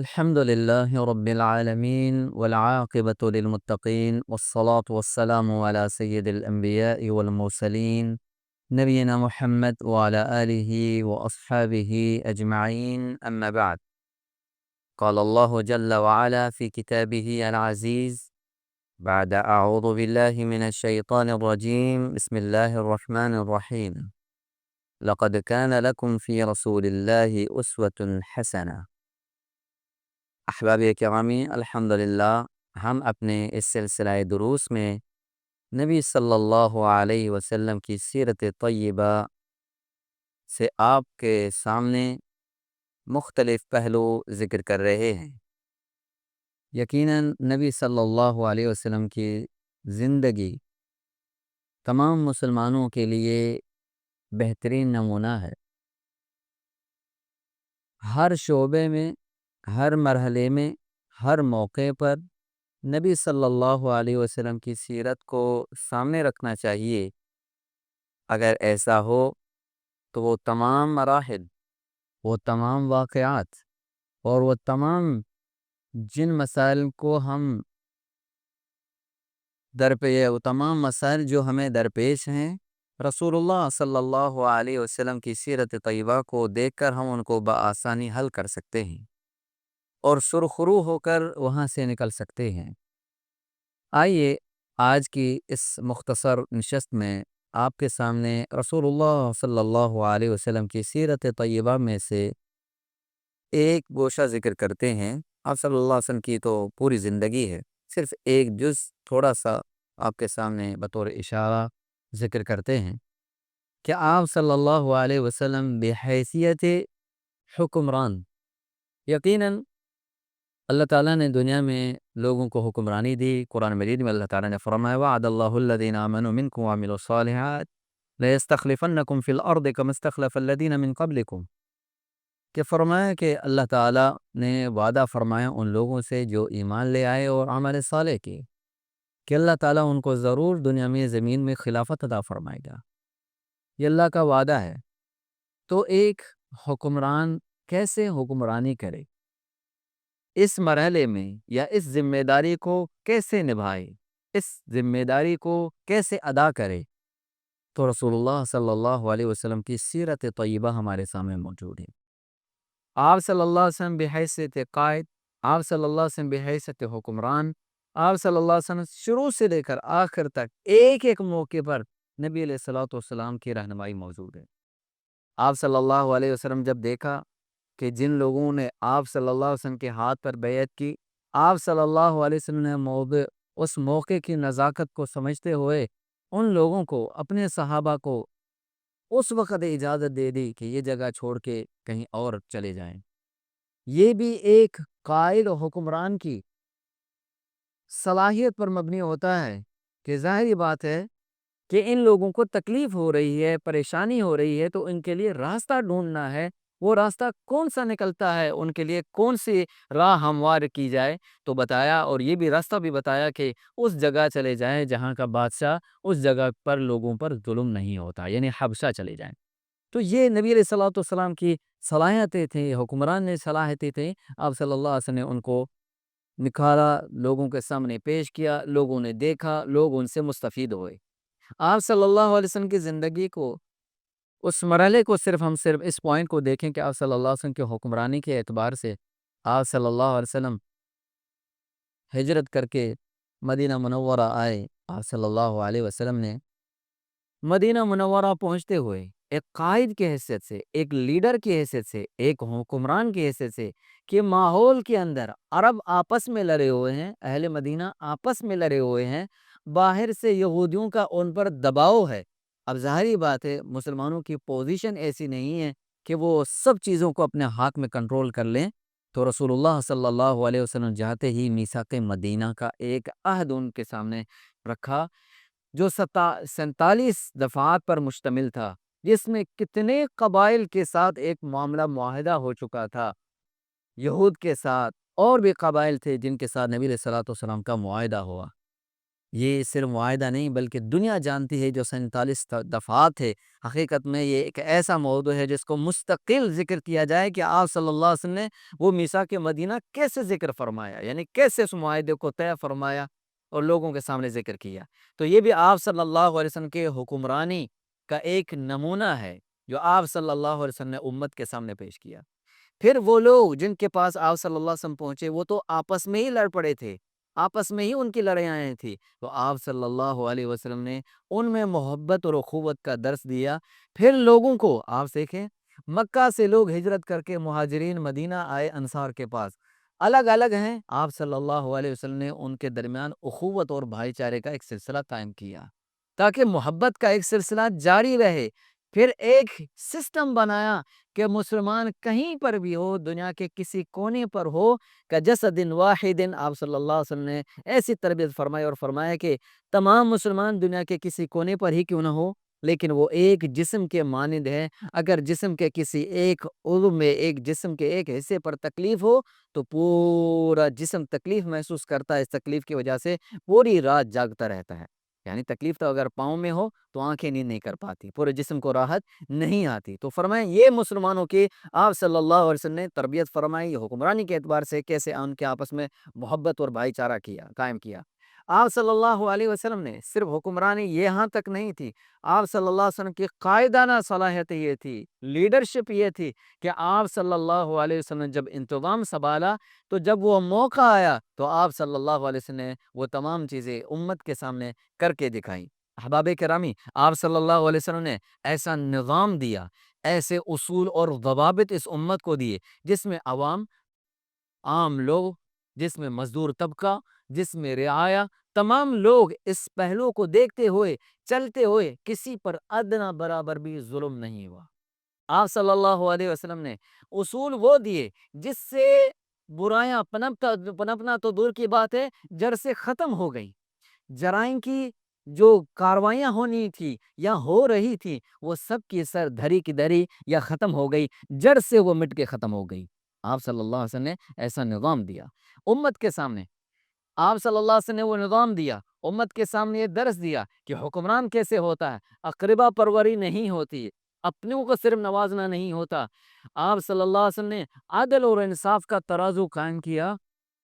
الحمد لله رب العالمين والعاقبة للمتقين والصلاة والسلام على سيد الأنبياء والمرسلين نبينا محمد وعلى آله وأصحابه أجمعين، أما بعد. قال الله جل وعلا في كتابه العزيز بعد أعوذ بالله من الشيطان الرجيم، بسم الله الرحمن الرحيم. لقد كان لكم في رسول الله أسوة حسنة. احباب کرامی، الحمدللہ ہم اپنے اس سلسلہ دروس میں نبی صلی اللہ علیہ وسلم کی سیرت طیبہ سے آپ کے سامنے مختلف پہلو ذکر کر رہے ہیں۔ یقیناً نبی صلی اللہ علیہ وسلم کی زندگی تمام مسلمانوں کے لیے بہترین نمونہ ہے۔ ہر شعبے میں، ہر مرحلے میں، ہر موقع پر نبی صلی اللہ علیہ وسلم کی سیرت کو سامنے رکھنا چاہیے۔ اگر ایسا ہو تو وہ تمام مراحل، وہ تمام واقعات اور وہ تمام جن مسائل کو ہم وہ تمام مسائل جو ہمیں درپیش ہیں، رسول اللہ صلی اللہ علیہ وسلم کی سیرت طیبہ کو دیکھ کر ہم ان کو بآسانی حل کر سکتے ہیں اور سرخرو ہو کر وہاں سے نکل سکتے ہیں۔ آئیے آج کی اس مختصر نشست میں آپ کے سامنے رسول اللہ صلی اللہ علیہ وسلم کی سیرت طیبہ میں سے ایک گوشہ ذکر کرتے ہیں۔ آپ صلی اللہ علیہ وسلم کی تو پوری زندگی ہے، صرف ایک جز تھوڑا سا آپ کے سامنے بطور اشارہ ذکر کرتے ہیں کہ آپ صلی اللہ علیہ وسلم بحیثیت حکمران، یقیناً اللہ تعالیٰ نے دنیا میں لوگوں کو حکمرانی دی۔ قرآن مجید میں اللہ تعالیٰ نے فرمایا وعد اللہ الذین آمنوا منکم وعملوا الصالحات لیستخلفنکم فی الارض کما استخلف الذین من قبلکم، کہ فرمایا کہ اللہ تعالیٰ نے وعدہ فرمایا ان لوگوں سے جو ایمان لے آئے اور عمل صالح کیے کہ اللہ تعالیٰ ان کو ضرور دنیا میں زمین میں خلافت عطا فرمائے گا۔ یہ اللہ کا وعدہ ہے۔ تو ایک حکمران کیسے حکمرانی کرے، اس مرحلے میں یا اس ذمہ داری کو کیسے نبھائے، اس ذمہ داری کو کیسے ادا کرے، تو رسول اللہ صلی اللہ علیہ وسلم کی سیرت طیبہ ہمارے سامنے موجود ہے۔ آپ صلی اللہ علیہ وسلم بحیثیت قائد، آپ صلی اللہ علیہ وسلم بحیثیت حکمران، آپ صلی اللہ علیہ وسلم شروع سے لے کر آخر تک ایک ایک موقع پر نبی علیہ الصلوۃ والسلام کی رہنمائی موجود ہے۔ آپ صلی اللہ علیہ وسلم جب دیکھا کہ جن لوگوں نے آپ صلی اللہ علیہ وسلم کے ہاتھ پر بیعت کی، آپ صلی اللہ علیہ وسلم نے اس موقع کی نزاکت کو سمجھتے ہوئے ان لوگوں کو، اپنے صحابہ کو اس وقت اجازت دے دی کہ یہ جگہ چھوڑ کے کہیں اور چلے جائیں۔ یہ بھی ایک قائد و حکمران کی صلاحیت پر مبنی ہوتا ہے کہ ظاہری بات ہے کہ ان لوگوں کو تکلیف ہو رہی ہے، پریشانی ہو رہی ہے، تو ان کے لیے راستہ ڈھونڈنا ہے۔ وہ راستہ کون سا نکلتا ہے، ان کے لیے کون سی راہ ہموار کی جائے، تو بتایا، اور یہ بھی راستہ بھی بتایا کہ اس جگہ چلے جائیں جہاں کا بادشاہ اس جگہ پر لوگوں پر ظلم نہیں ہوتا، یعنی حبشہ چلے جائیں۔ تو یہ نبی علیہ الصلوۃ والسلام کی صلاحیتیں تھیں، حکمران نے صلاحیتیں تھیں۔ آپ صلی اللہ علیہ وسلم نے ان کو نکھارا، لوگوں کے سامنے پیش کیا، لوگوں نے دیکھا، لوگ ان سے مستفید ہوئے۔ آپ صلی اللہ علیہ وسلم کی زندگی کو، اس مرحلے کو ہم صرف اس پوائنٹ کو دیکھیں کہ آپ صلی اللہ علیہ وسلم کی حکمرانی کے اعتبار سے آپ صلی اللہ علیہ وسلم ہجرت کر کے مدینہ منورہ آئے۔ آپ صلی اللہ علیہ وسلم نے مدینہ منورہ پہنچتے ہوئے ایک قائد کی حیثیت سے، ایک لیڈر کی حیثیت سے، ایک حکمران کی حیثیت سے، کہ ماحول کے اندر عرب آپس میں لڑے ہوئے ہیں، اہل مدینہ آپس میں لڑے ہوئے ہیں، باہر سے یہودیوں کا ان پر دباؤ ہے۔ اب ظاہری بات ہے مسلمانوں کی پوزیشن ایسی نہیں ہے کہ وہ سب چیزوں کو اپنے ہاتھ میں کنٹرول کر لیں، تو رسول اللہ صلی اللہ علیہ وسلم جاتے ہی میثاق مدینہ کا ایک عہد ان کے سامنے رکھا، جو 47 دفعات پر مشتمل تھا، جس میں کتنے قبائل کے ساتھ ایک معاملہ معاہدہ ہو چکا تھا، یہود کے ساتھ اور بھی قبائل تھے جن کے ساتھ نبی علیہ الصلوۃ والسلام کا معاہدہ ہوا۔ یہ صرف معاہدہ نہیں بلکہ دنیا جانتی ہے جو 47 دفعات ہے۔ حقیقت میں یہ ایک ایسا موضوع ہے جس کو مستقل ذکر کیا جائے کہ آپ صلی اللہ علیہ وسلم نے وہ میثاق مدینہ کیسے ذکر فرمایا، یعنی کیسے اس معاہدے کو طے فرمایا اور لوگوں کے سامنے ذکر کیا۔ تو یہ بھی آپ صلی اللہ علیہ وسلم کے حکمرانی کا ایک نمونہ ہے جو آپ صلی اللہ علیہ وسلم نے امت کے سامنے پیش کیا۔ پھر وہ لوگ جن کے پاس آپ صلی اللہ علیہ وسلم پہنچے وہ تو آپس میں ہی لڑ پڑے تھے، آپس میں ہی ان کی لڑائیاں تھیں، تو آپ صلی اللہ علیہ وسلم نے ان میں محبت اور اخوت کا درس دیا۔ پھر لوگوں کو آپ دیکھیں، مکہ سے لوگ ہجرت کر کے مہاجرین مدینہ آئے انصار کے پاس، الگ الگ ہیں، آپ صلی اللہ علیہ وسلم نے ان کے درمیان اخوت اور بھائی چارے کا ایک سلسلہ قائم کیا تاکہ محبت کا ایک سلسلہ جاری رہے۔ پھر ایک سسٹم بنایا کہ مسلمان کہیں پر بھی ہو، دنیا کے کسی کونے پر ہو، کہ جسد واحد، آپ صلی اللہ علیہ وسلم نے ایسی تربیت فرمائی اور فرمایا کہ تمام مسلمان دنیا کے کسی کونے پر ہی کیوں نہ ہو لیکن وہ ایک جسم کے مانند ہے۔ اگر جسم کے کسی ایک عضو میں، ایک جسم کے ایک حصے پر تکلیف ہو تو پورا جسم تکلیف محسوس کرتا ہے، اس تکلیف کی وجہ سے پوری رات جاگتا رہتا ہے۔ یعنی تکلیف تو اگر پاؤں میں ہو تو آنکھیں نیند نہیں کر پاتی، پورے جسم کو راحت نہیں آتی۔ تو فرمائیں یہ مسلمانوں کی آپ صلی اللہ علیہ وسلم نے تربیت فرمائی، حکمرانی کے اعتبار سے کیسے ان کے آپس میں محبت اور بھائی چارہ قائم کیا۔ آپ صلی اللہ علیہ وسلم نے صرف حکمرانی یہاں تک نہیں تھی، آپ صلی اللہ علیہ وسلم کی قائدانہ صلاحیت یہ تھی، لیڈرشپ یہ تھی کہ آپ صلی اللہ علیہ وسلم نے جب انتظام سنبھالا تو جب وہ موقع آیا تو آپ صلی اللہ علیہ وسلم نے وہ تمام چیزیں امت کے سامنے کر کے دکھائیں۔ احباب کرامی، آپ صلی اللہ علیہ وسلم نے ایسا نظام دیا، ایسے اصول اور ضوابط اس امت کو دیے جس میں عوام، عام لوگ، جس میں مزدور طبقہ، جس میں رعایا، تمام لوگ اس پہلو کو دیکھتے ہوئے چلتے ہوئے کسی پر ادنا برابر بھی ظلم نہیں ہوا۔ آپ صلی اللہ علیہ وسلم نے اصول وہ دیے جس سے برائیاں پنپنا تو دور کی بات ہے، جڑ سے ختم ہو گئی۔ جرائم کی جو کاروائیاں ہونی تھی یا ہو رہی تھی وہ سب کی سر دھری کی دھری یا ختم ہو گئی، جڑ سے وہ مٹ کے ختم ہو گئی۔ آپ صلی اللہ علیہ وسلم نے ایسا نظام دیا امت کے سامنے، آپ صلی اللہ علیہ وسلم نے وہ نظام دیا امت کے سامنے، یہ درس دیا کہ حکمران کیسے ہوتا ہے، اقربا پروری نہیں ہوتی، اپنوں کو صرف نوازنا نہیں ہوتا۔ آپ صلی اللہ علیہ وسلم نے عدل اور انصاف کا ترازو قائم کیا۔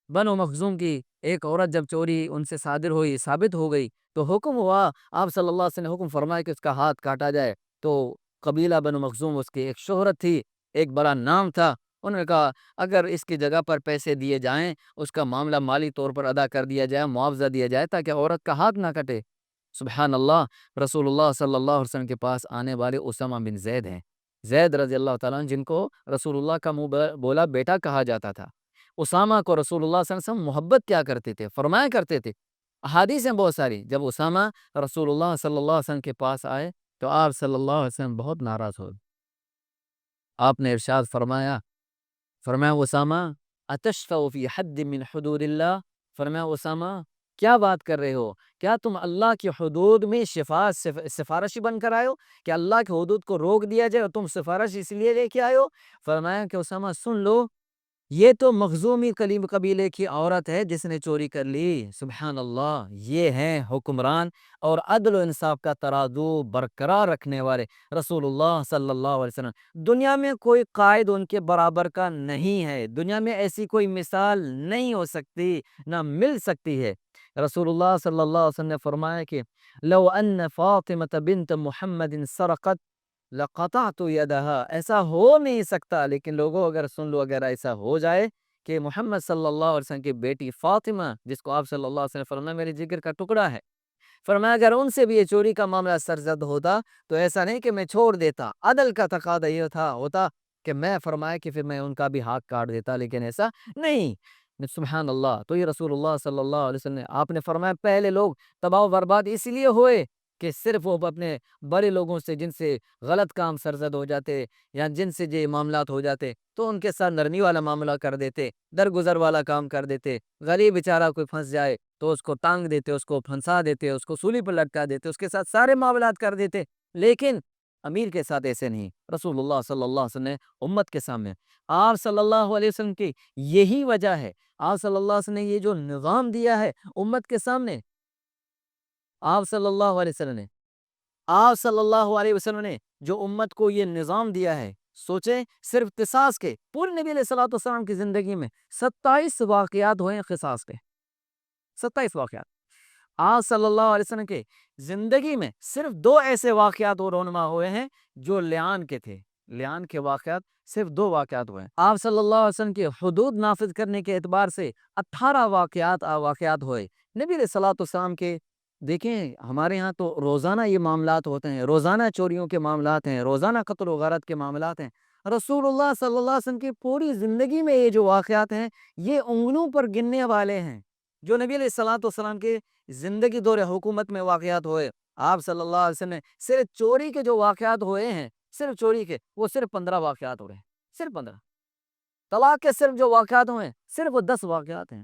بنو مخزوم کی ایک عورت جب چوری ان سے صادر ہوئی، ثابت ہو گئی تو حکم ہوا، آپ صلی اللہ علیہ وسلم نے حکم فرمایا کہ اس کا ہاتھ کاٹا جائے۔ تو قبیلہ بنو مخزوم، اس کی ایک شہرت تھی، ایک بڑا نام تھا، انہوں نے کہا اگر اس کی جگہ پر پیسے دیے جائیں، اس کا معاملہ مالی طور پر ادا کر دیا جائے، معاوضہ دیا جائے تاکہ عورت کا ہاتھ نہ کٹے۔ سبحان اللہ، رسول اللہ صلی اللہ علیہ وسلم کے پاس آنے والے اسامہ بن زید ہیں، زید رضی اللہ تعالیٰ عنہ، جن کو رسول اللہ کا منہ بولا بیٹا کہا جاتا تھا۔ اسامہ کو رسول اللہ صلی اللہ علیہ وسلم محبت کیا کرتے تھے، فرمایا کرتے تھے، احادیث ہیں بہت ساری۔ جب اسامہ رسول اللہ صلی اللہ علیہ وسلم کے پاس آئے تو آپ صلی اللہ علیہ وسلم بہت ناراض ہوئے۔ آپ نے ارشاد فرمایا اسامہ اتشفع فی حد من حدود اللہ، فرمایا اسامہ کیا بات کر رہے ہو، کیا تم اللہ کی حدود میں سفارشی بن کر آئے ہو کہ اللہ کی حدود کو روک دیا جائے اور تم سفارش اس لیے لے کے آئے ہو؟ فرمایا کہ اسامہ سن لو، یہ تو مخزومی قبیلے کی عورت ہے جس نے چوری کر لی۔ سبحان اللہ، یہ ہیں حکمران اور عدل و انصاف کا ترازو برقرار رکھنے والے رسول اللہ صلی اللہ علیہ وسلم۔ دنیا میں کوئی قائد ان کے برابر کا نہیں ہے، دنیا میں ایسی کوئی مثال نہیں ہو سکتی، نہ مل سکتی ہے۔ رسول اللہ صلی اللہ علیہ وسلم نے فرمایا کہ لو ان فاطمہ بنت محمد سرقت لقطعت یدہا، ایسا ہو نہیں سکتا، لیکن لوگوں اگر سن لو، اگر ایسا ہو جائے کہ محمد صلی اللہ علیہ وسلم کی بیٹی فاطمہ، جس کو آپ صلی اللہ علیہ وسلم فرمایا میرے جگر کا ٹکڑا ہے، فرمایا اگر ان سے بھی یہ چوری کا معاملہ سرزد ہوتا تو ایسا نہیں کہ میں چھوڑ دیتا، عدل کا تقاضا یہ ہوتا کہ میں فرمایا کہ پھر میں ان کا بھی ہاتھ کاٹ دیتا، لیکن ایسا نہیں۔ سبحان اللہ، تو یہ رسول اللہ صلی اللہ علیہ وسلم نے آپ نے فرمایا پہلے لوگ تباہ و برباد اس لیے ہوئے کہ صرف وہ اپنے بڑے لوگوں سے، جن سے غلط کام سرزد ہو جاتے یا جن سے یہ معاملات ہو جاتے تو ان کے ساتھ نرمی والا معاملہ کر دیتے، درگزر والا کام کر دیتے، غریب بیچارہ کوئی پھنس جائے تو اس کو ٹانگ دیتے، اس کو پھنسا دیتے، اس کو سولی پر لٹکا دیتے، اس کے ساتھ سارے معاملات کر دیتے، لیکن امیر کے ساتھ ایسے نہیں۔ رسول اللہ صلی اللہ علیہ وسلم نے امت کے سامنے، آپ صلی اللہ علیہ وسلم کی یہی وجہ ہے، آپ صلی اللہ علیہ وسلم نے یہ جو نظام دیا ہے امت کے سامنے، آپ صلی اللہ علیہ وسلم نے جو امت کو یہ نظام دیا ہے، سوچیں صرف قصاص کے، پورے نبی علیہ الصلوۃ والسلام کی زندگی میں 27 واقعات ہوئے ہیں قصاص کے، 27 واقعات۔ آپ صلی اللہ علیہ وسلم کے زندگی میں صرف 2 ایسے واقعات اور رونما ہوئے ہیں جو لیان کے تھے، لیان کے واقعات صرف 2 واقعات ہوئے ہیں۔ آپ صلی اللہ علیہ وسلم کے حدود نافذ کرنے کے اعتبار سے 18 واقعات ہوئے۔ نبی علیہ الصلوۃ والسلام کے دیکھیں ہمارے ہاں تو روزانہ یہ معاملات ہوتے ہیں، روزانہ چوریوں کے معاملات ہیں، روزانہ قتل و غارت کے معاملات ہیں۔ رسول اللہ صلی اللہ علیہ وسلم کی پوری زندگی میں یہ جو واقعات ہیں یہ انگلوں پر گننے والے ہیں جو نبی علیہ الصلوۃ والسلام کے زندگی دور حکومت میں واقعات ہوئے۔ آپ صلی اللہ علیہ وسلم نے صرف چوری کے جو واقعات ہوئے ہیں، صرف چوری کے، وہ صرف 15 واقعات ہو رہے ہیں، صرف 15۔ طلاق کے صرف جو واقعات ہوئے ہیں صرف وہ 10 واقعات ہیں،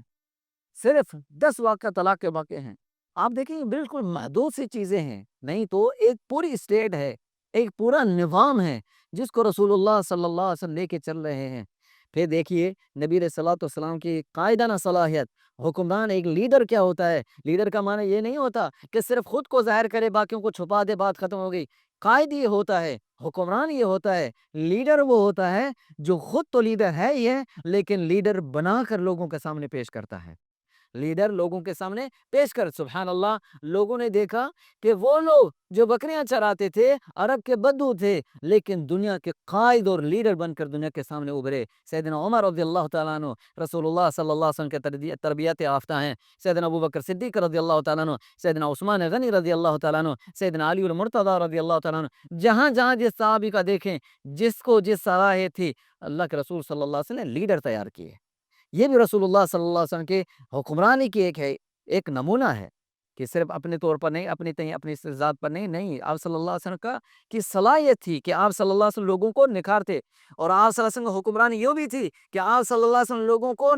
صرف 10 واقعات طلاق کے واقع ہیں۔ آپ دیکھیں بالکل محدود سی چیزیں ہیں، نہیں تو ایک پوری اسٹیٹ ہے، ایک پورا نظام ہے جس کو رسول اللہ صلی اللہ علیہ وسلم لے کے چل رہے ہیں۔ پھر دیکھیے نبی علیہ الصلوۃ والسلام کی قائدانہ صلاحیت، حکمران ایک لیڈر کیا ہوتا ہے؟ لیڈر کا معنی یہ نہیں ہوتا کہ صرف خود کو ظاہر کرے باقیوں کو چھپا دے، بات ختم ہو گئی۔ قائد یہ ہوتا ہے، حکمران یہ ہوتا ہے، لیڈر وہ ہوتا ہے جو خود تو لیڈر ہے ہی ہے لیکن لیڈر بنا کر لوگوں کے سامنے پیش کرتا ہے، لیڈر لوگوں کے سامنے پیش کر۔ سبحان اللہ، لوگوں نے دیکھا کہ وہ لوگ جو بکریاں چراتے تھے عرب کے بدو تھے لیکن دنیا کے قائد اور لیڈر بن کر دنیا کے سامنے ابھرے۔ سیدنا عمر رضی اللہ تعالیٰ عنہ رسول اللہ صلی اللہ علیہ وسلم کے تربیت یافتہ ہیں، سیدنا ابوبکر صدیق رضی اللہ تعالیٰ عنہ، سیدنا عثمان غنی رضی اللہ تعالیٰ عنہ، سیدنا علی المرتضی رضی اللہ تعالیٰ عنہ، جہاں جہاں جس صحابی کا دیکھیں جس کو جس صلاحیت تھی، اللہ کے رسول صلی اللہ علیہ وسلم نے لیڈر تیار کیے۔ یہ بھی رسول اللہ صلی اللہ علیہ وسلم کے حکمرانی کی ایک نمونہ ہے کہ صرف اپنے طور پر نہیں، اپنی ذات پر نہیں، آپ صلی اللہ علیہ وسلم کی صلاحیت تھی کہ آپ صلی اللہ علیہ وسلم لوگوں کو نکھارتے، اور آپ صلی اللہ علیہ وسلم کی حکمرانی یہ بھی تھی کہ آپ صلی اللہ علیہ وسلم لوگوں کو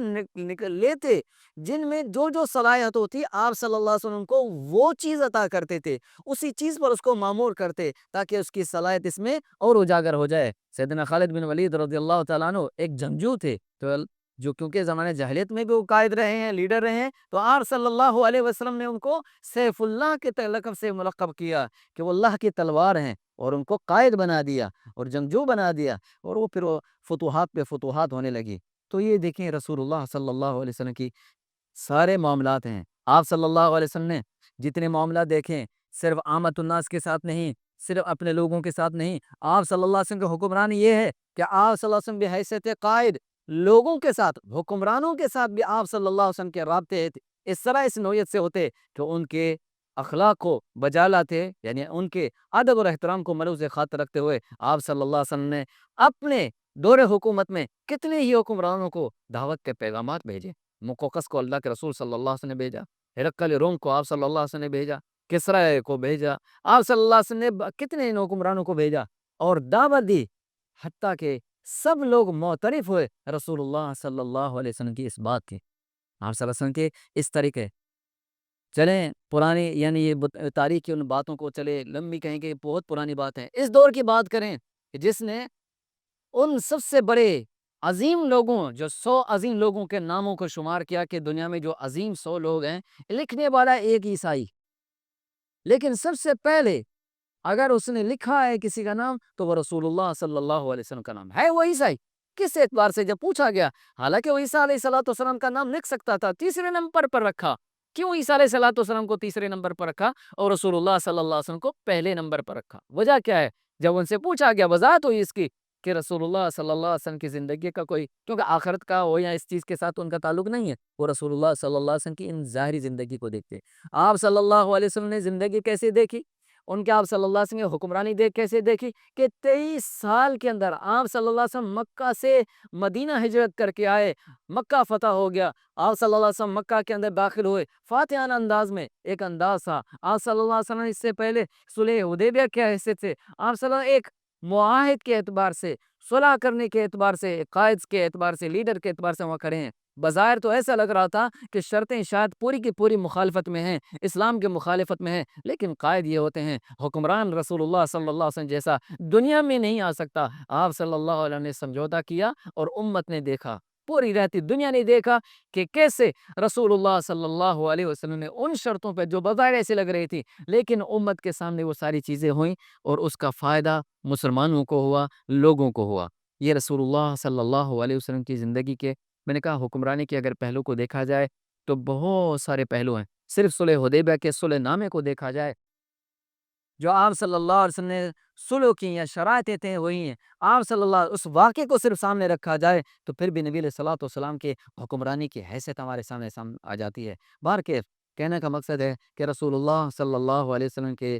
لیتے جن میں جو جو صلاحیت ہوتی آپ صلی اللہ علیہ وسلم کو وہ چیز عطا کرتے تھے، اسی چیز پر اس کو معمور کرتے تاکہ اس کی صلاحیت اس میں اور اجاگر ہو جائے۔ سیدنا خالد بن ولید رضی اللہ تعالیٰ عنہ ایک جنگجو تھے، تو جو کیونکہ زمانے جاہلیت میں بھی وہ قائد رہے ہیں، لیڈر رہے ہیں، تو آپ صلی اللہ علیہ وسلم نے ان کو سیف اللہ کے لقب سے ملقب کیا کہ وہ اللہ کی تلوار ہیں، اور ان کو قائد بنا دیا اور جنگجو بنا دیا، اور وہ پھر وہ فتوحات پہ فتوحات ہونے لگی۔ تو یہ دیکھیں رسول اللہ صلی اللہ علیہ وسلم کی سارے معاملات ہیں۔ آپ صلی اللہ علیہ وسلم نے جتنے معاملات دیکھیں صرف عامت الناس کے ساتھ نہیں، صرف اپنے لوگوں کے ساتھ نہیں، آپ صلی اللہ علیہ وسلم کی حکمرانی یہ ہے کہ آپ صلی اللہ علیہ وسلم بحیثیت قائد لوگوں کے ساتھ، حکمرانوں کے ساتھ بھی آپ صلی اللہ علیہ وسلم کے رابطے اس طرح اس نوعیت سے ہوتے کہ ان کے اخلاق کو بجا لاتے، یعنی ان کے ادب اور احترام کو ملوز خاطر رکھتے ہوئے آپ صلی اللہ علیہ وسلم نے اپنے دور حکومت میں کتنے ہی حکمرانوں کو دعوت کے پیغامات بھیجے۔ مقوقس کو اللہ کے رسول صلی اللہ علیہ وسلم نے بھیجا، ہرقل روم کو آپ صلی اللہ علیہ وسلم نے بھیجا، کسرا کو بھیجا، آپ صلی اللہ علیہ وسلم نے کتنے حکمرانوں کو بھیجا اور دعوت دی، حتیٰ کہ سب لوگ معترف ہوئے رسول اللہ صلی اللہ علیہ وسلم کی اس بات کے، آپ صلی اللہ علیہ وسلم کے اس طریقے۔ چلیں پرانی یعنی یہ تاریخ کی ان باتوں کو چلے لمبی کہیں کہ بہت پرانی بات ہے، اس دور کی بات کریں کہ جس نے ان سب سے بڑے عظیم لوگوں، جو 100 عظیم لوگوں کے ناموں کو شمار کیا کہ دنیا میں جو عظیم 100 لوگ ہیں، لکھنے والا ایک عیسائی، لیکن سب سے پہلے اگر اس نے لکھا ہے کسی کا نام تو وہ رسول اللہ صلی اللہ علیہ وسلم کا نام ہے، وہ عیسائی۔ کس اعتبار سے؟ جب پوچھا گیا، حالانکہ وہ عیسیٰ علیہ الصلوۃ والسلام کا نام لکھ سکتا تھا، تیسرے نمبر پر رکھا، کیوں عیسیٰ علیہ الصلوۃ والسلام کو تیسرے نمبر پر رکھا اور رسول اللہ صلی اللہ علیہ وسلم کو پہلے نمبر پر رکھا؟ وجہ کیا ہے؟ جب ان سے پوچھا گیا، وضاحت ہوئی اس کی کہ رسول اللہ صلی اللہ علیہ وسلم کی زندگی کا کوئی، کیونکہ آخرت کا ہو یا اس چیز کے ساتھ ان کا تعلق نہیں ہے، وہ رسول اللہ صلی اللہ علیہ وسلم کی ان ظاہری زندگی کو دیکھتے۔ آپ صلی اللہ علیہ وسلم نے زندگی کیسے دیکھی، ان کے آپ صلی اللہ علیہ وسلم کی حکمرانی کیسے دیکھی کہ 23 سال کے اندر آپ صلی اللہ علیہ وسلم مکہ سے مدینہ ہجرت کر کے آئے، مکہ فتح ہو گیا، آپ صلی اللہ علیہ وسلم مکہ کے اندر داخل ہوئے، فاتحانہ انداز میں ایک انداز تھا۔ آپ صلی اللہ علیہ وسلم اس سے پہلے صلح حدیبیہ کے حصے تھے، آپ صلی اللہ علیہ وسلم ایک معاہد کے اعتبار سے، صلح کرنے کے اعتبار سے، قائد کے اعتبار سے، لیڈر کے اعتبار سے وہاں کھڑے ہیں۔ بظاہر تو ایسا لگ رہا تھا کہ شرطیں شاید پوری کی پوری مخالفت میں ہیں، اسلام کے مخالفت میں ہیں، لیکن قائد یہ ہوتے ہیں، حکمران رسول اللہ صلی اللہ علیہ وسلم جیسا دنیا میں نہیں آ سکتا۔ آپ صلی اللہ علیہ وسلم نے سمجھوتا کیا اور امت نے دیکھا، پوری رہتی دنیا نے دیکھا کہ کیسے رسول اللہ صلی اللہ علیہ وسلم نے ان شرطوں پہ جو بظاہر ایسے لگ رہی تھی، لیکن امت کے سامنے وہ ساری چیزیں ہوئیں اور اس کا فائدہ مسلمانوں کو ہوا، لوگوں کو ہوا۔ یہ رسول اللہ صلی اللہ علیہ وسلم کی زندگی کے، میں نے کہا حکمرانی کے اگر پہلو کو دیکھا جائے تو بہت سارے پہلو ہیں۔ صرف صلح حدیبیہ کے صلح نامے کو دیکھا جائے، جو آپ صلی اللہ علیہ وسلم نے سلو کی یا شرائطیں تھے وہی ہیں، آپ صلی اللہ اس واقعے کو صرف سامنے رکھا جائے تو پھر بھی نبی علیہ الصلوۃ والسلام کے حکمرانی کی حیثیت ہمارے سامنے آ جاتی ہے۔ بہرکیف کہنے کا مقصد ہے کہ رسول اللہ صلی اللہ علیہ وسلم کے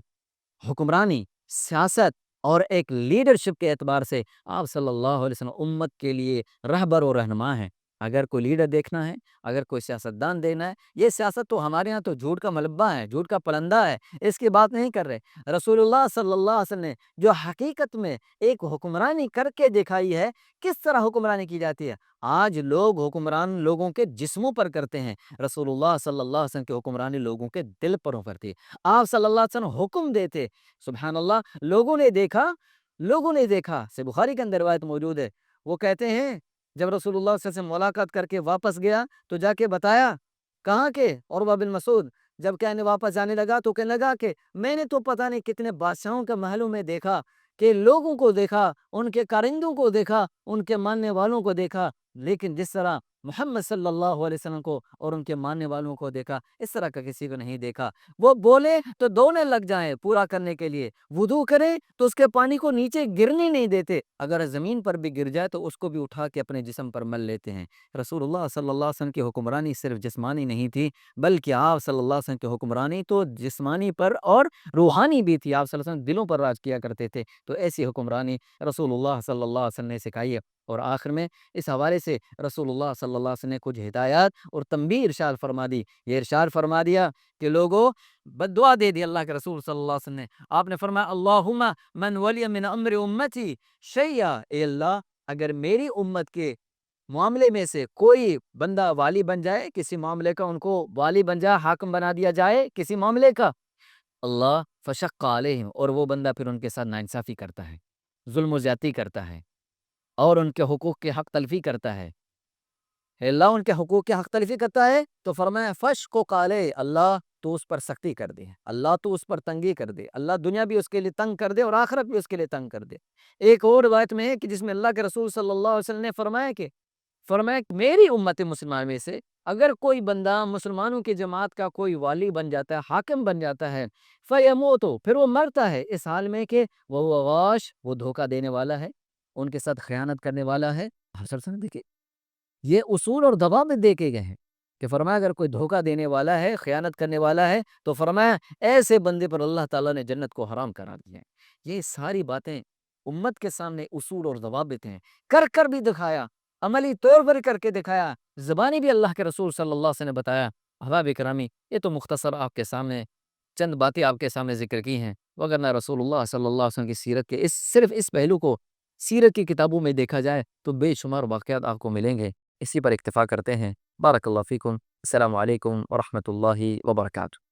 حکمرانی، سیاست اور ایک لیڈرشپ کے اعتبار سے آپ صلی اللہ علیہ وسلم امت کے لیے رہبر و رہنما ہیں۔ اگر کوئی لیڈر دیکھنا ہے، اگر کوئی سیاستدان دیکھنا ہے، یہ سیاست تو ہمارے ہاں تو جھوٹ کا ملبہ ہے، جھوٹ کا پلندہ ہے، اس کی بات نہیں کر رہے۔ رسول اللہ صلی اللہ علیہ وسلم نے جو حقیقت میں ایک حکمرانی کر کے دکھائی ہے، کس طرح حکمرانی کی جاتی ہے۔ آج لوگ حکمران لوگوں کے جسموں پر کرتے ہیں، رسول اللہ صلی اللہ علیہ وسلم کی حکمرانی لوگوں کے دل پر کرتی ہے۔ آپ صلی اللہ علیہ وسلم حکم دیتے، سبحان اللہ، لوگوں نے دیکھا سے بخاری کے اندر روایت موجود ہے، وہ کہتے ہیں جب رسول اللہ صلی اللہ علیہ وسلم سے ملاقات کر کے واپس گیا تو جا کے بتایا، کہاں کے عروہ بن مسعود، جب کہنے واپس جانے لگا تو کہنے لگا کہ میں نے تو پتہ نہیں کتنے بادشاہوں کے محلوں میں دیکھا، کہ لوگوں کو دیکھا، ان کے کارندوں کو دیکھا، ان کے ماننے والوں کو دیکھا، لیکن جس طرح محمد صلی اللہ علیہ وسلم کو اور ان کے ماننے والوں کو دیکھا، اس طرح کا کسی کو نہیں دیکھا۔ وہ بولے تو دوڑنے لگ جائیں پورا کرنے کے لیے، وضو کریں تو اس کے پانی کو نیچے گرنے نہیں دیتے، اگر زمین پر بھی گر جائے تو اس کو بھی اٹھا کے اپنے جسم پر مل لیتے ہیں۔ رسول اللہ صلی اللہ علیہ وسلم کی حکمرانی صرف جسمانی نہیں تھی، بلکہ آپ صلی اللہ علیہ وسلم کی حکمرانی تو جسمانی پر اور روحانی بھی تھی۔ آپ صلی اللہ علیہ وسلم دلوں پر راج کیا کرتے تھے، تو ایسی حکمرانی رسول اللہ صلی اللہ علیہ وسلم نے سکھائی ہے۔ اور آخر میں اس حوالے سے رسول اللہ صلی اللہ علیہ وسلم نے کچھ ہدایات اور تنبیہ ارشاد فرما دی۔ یہ ارشاد فرما دیا کہ لوگوں، بد دعا دے دی اللہ کے رسول صلی اللہ علیہ وسلم نے، آپ نے فرمایا اللہم من ولی من امر امتی شیئا، اے اللہ اگر میری امت کے معاملے میں سے کوئی بندہ والی بن جائے، کسی معاملے کا ان کو والی بن جائے، حاکم بنا دیا جائے کسی معاملے کا، اللہ فشق علیہم، اور وہ بندہ پھر ان کے ساتھ ناانصافی کرتا ہے، ظلم و زیادتی کرتا ہے اور ان کے حقوق کے حق تلفی کرتا ہے، اللہ ان کے حقوق کے حق تلفی کرتا ہے، تو فرمایا فشقق علیہ، اللہ تو اس پر سختی کر دے، اللہ تو اس پر تنگی کر دے، اللہ دنیا بھی اس کے لیے تنگ کر دے اور آخرت بھی اس کے لیے تنگ کر دے۔ ایک اور روایت میں ہے کہ جس میں اللہ کے رسول صلی اللہ علیہ وسلم نے فرمایا کہ میری امت مسلمان میں سے اگر کوئی بندہ مسلمانوں کی جماعت کا کوئی والی بن جاتا ہے، حاکم بن جاتا ہے، فَيَمُوتُ، پھر وہ مرتا ہے اس حال میں کہ وہ غواش، وہ دھوکہ دینے والا ہے، ان کے ساتھ خیانت کرنے والا ہے۔ دیکھیں یہ اصول اور ضوابط دیکھے گئے ہیں کہ فرمایا اگر کوئی دھوکہ دینے والا ہے، خیانت کرنے والا ہے، تو فرمایا ایسے بندے پر اللہ تعالیٰ نے جنت کو حرام کرا دیا ہے۔ یہ ساری باتیں امت کے سامنے اصول اور ضوابط ہیں، کر کر بھی دکھایا، عملی طور پر کر کے دکھایا، زبانی بھی اللہ کے رسول صلی اللہ علیہ وسلم نے بتایا۔ احباب اکرامی، یہ تو مختصر آپ کے سامنے چند باتیں آپ کے سامنے ذکر کی ہیں، وگرنہ رسول اللہ صلی اللہ علیہ وسلم کی سیرت کے صرف اس پہلو کو سیرت کی کتابوں میں دیکھا جائے تو بے شمار واقعات آپ کو ملیں گے۔ اسی پر اکتفا کرتے ہیں۔ بارک اللہ فیکم۔ السلام علیکم ورحمۃ اللہ وبرکاتہ۔